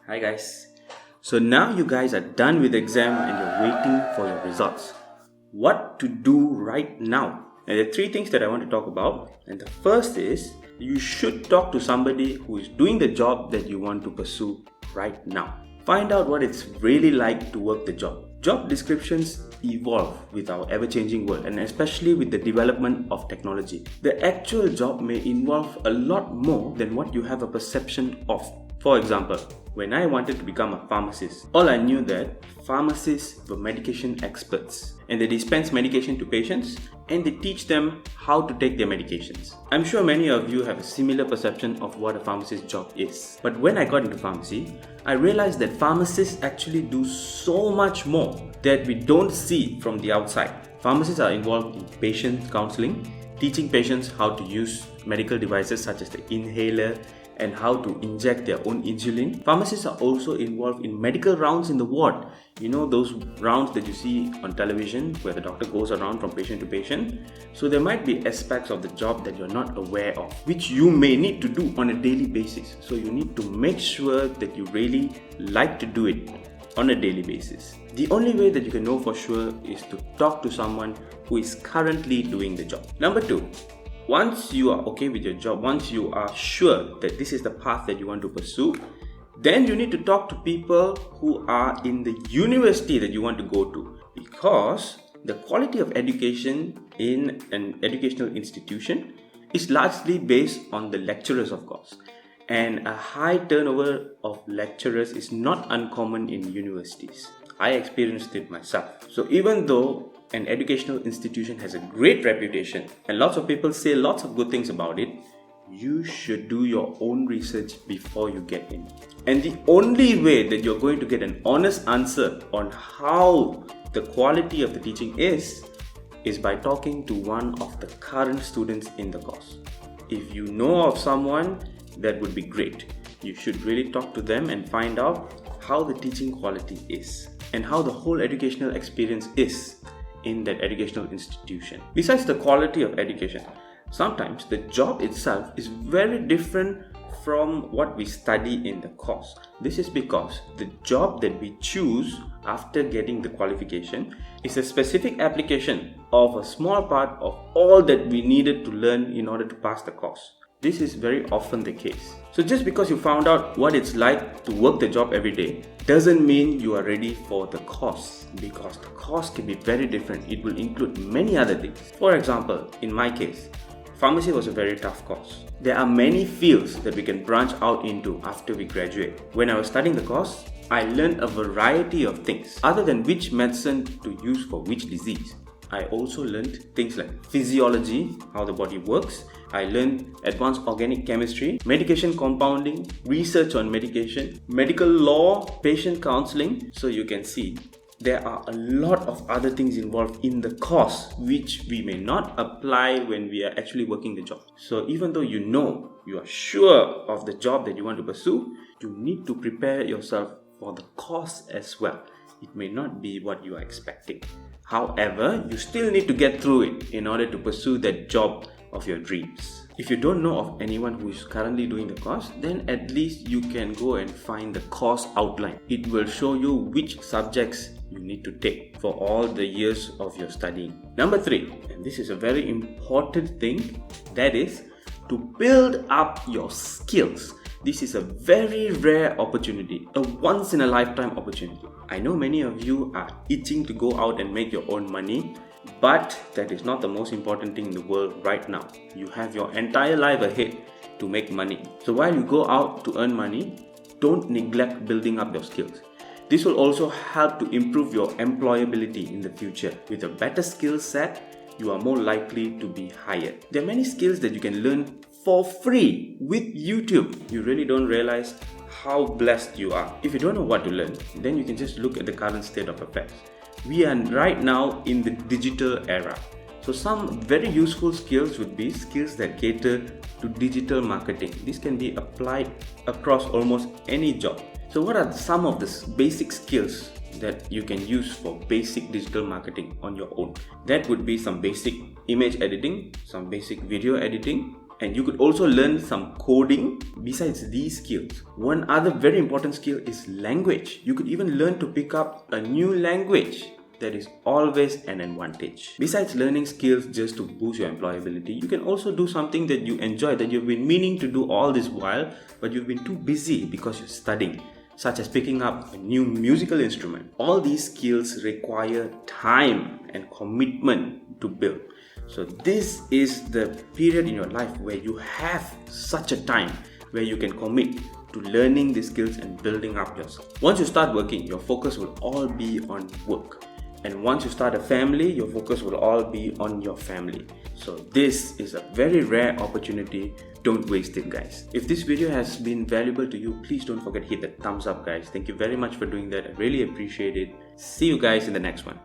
Hi guys. So now you guys are done with the exam and you're waiting for your results. What to do right now? And there are three things that I want to talk about. And the first is you should talk to somebody who is doing the job that you want to pursue right now. Find out what it's really like to work the job. Job descriptions evolve with our ever-changing world, and especially with the development of technology. The actual job may involve a lot more than what you have a perception of. For example, when I wanted to become a pharmacist, all I knew that pharmacists were medication experts and they dispense medication to patients and they teach them how to take their medications. I'm sure many of you have a similar perception of what a pharmacist's job is. But when I got into pharmacy, I realized that pharmacists actually do so much more that we don't see from the outside. Pharmacists are involved in patient counseling, teaching patients how to use medical devices such as the inhaler, and how to inject their own insulin. Pharmacists are also involved in medical rounds in the ward. You know those rounds that you see on television where the doctor goes around from patient to patient. So there might be aspects of the job that you're not aware of, which you may need to do on a daily basis. So you need to make sure that you really like to do it on a daily basis. The only way that you can know for sure is to talk to someone who is currently doing the job. Number two, once you are okay with your job, once you are sure that this is the path that you want to pursue, then you need to talk to people who are in the university that you want to go to, because the quality of education in an educational institution is largely based on the lecturers, of course. And a high turnover of lecturers is not uncommon in universities. I experienced it myself. So even though an educational institution has a great reputation and lots of people say lots of good things about it, you should do your own research before you get in. And the only way that you're going to get an honest answer on how the quality of the teaching is by talking to one of the current students in the course. If you know of someone, that would be great. You should really talk to them and find out how the teaching quality is and how the whole educational experience is in that educational institution. Besides the quality of education, sometimes the job itself is very different from what we study in the course. This is because the job that we choose after getting the qualification is a specific application of a small part of all that we needed to learn in order to pass the course. This is very often the case. So just because you found out what it's like to work the job every day doesn't mean you are ready for the course, because the course can be very different. It will include many other things. For example, in my case, pharmacy was a very tough course. There are many fields that we can branch out into after we graduate. When I was studying the course, I learned a variety of things. Other than which medicine to use for which disease, I also learned things like physiology, how the body works. I learned advanced organic chemistry, medication compounding, research on medication, medical law, patient counseling. So you can see there are a lot of other things involved in the course which we may not apply when we are actually working the job. So even though you are sure of the job that you want to pursue, you need to prepare yourself for the course as well. It may not be what you are expecting. However, you still need to get through it in order to pursue that job of your dreams. If you don't know of anyone who is currently doing the course, then at least you can go and find the course outline. It will show you which subjects you need to take for all the years of your studying. Number 3, and this is a very important thing, that is to build up your skills. This is a very rare opportunity, a once-in-a-lifetime opportunity. I know many of you are itching to go out and make your own money, but that is not the most important thing in the world right now. You have your entire life ahead to make money. So while you go out to earn money, don't neglect building up your skills. This will also help to improve your employability in the future. With a better skill set, you are more likely to be hired. There are many skills that you can learn for free with YouTube. You really don't realize how blessed you are. If you don't know what to learn, then you can just look at the current state of affairs. We are right now in the digital era. So some very useful skills would be skills that cater to digital marketing. This can be applied across almost any job. So what are some of the basic skills that you can use for basic digital marketing on your own? That would be some basic image editing, some basic video editing, And you could also learn some coding besides these skills. One other very important skill is language. You could even learn to pick up a new language. That is always an advantage. Besides learning skills just to boost your employability, you can also do something that you enjoy, that you've been meaning to do all this while, but you've been too busy because you're studying, such as picking up a new musical instrument. All these skills require time and commitment to build. So this is the period in your life where you have such a time where you can commit to learning these skills and building up yourself. Once you start working, your focus will all be on work. And once you start a family, your focus will all be on your family. So this is a very rare opportunity. Don't waste it, guys. If this video has been valuable to you, please don't forget to hit the thumbs up, guys. Thank you very much for doing that. I really appreciate it. See you guys in the next one.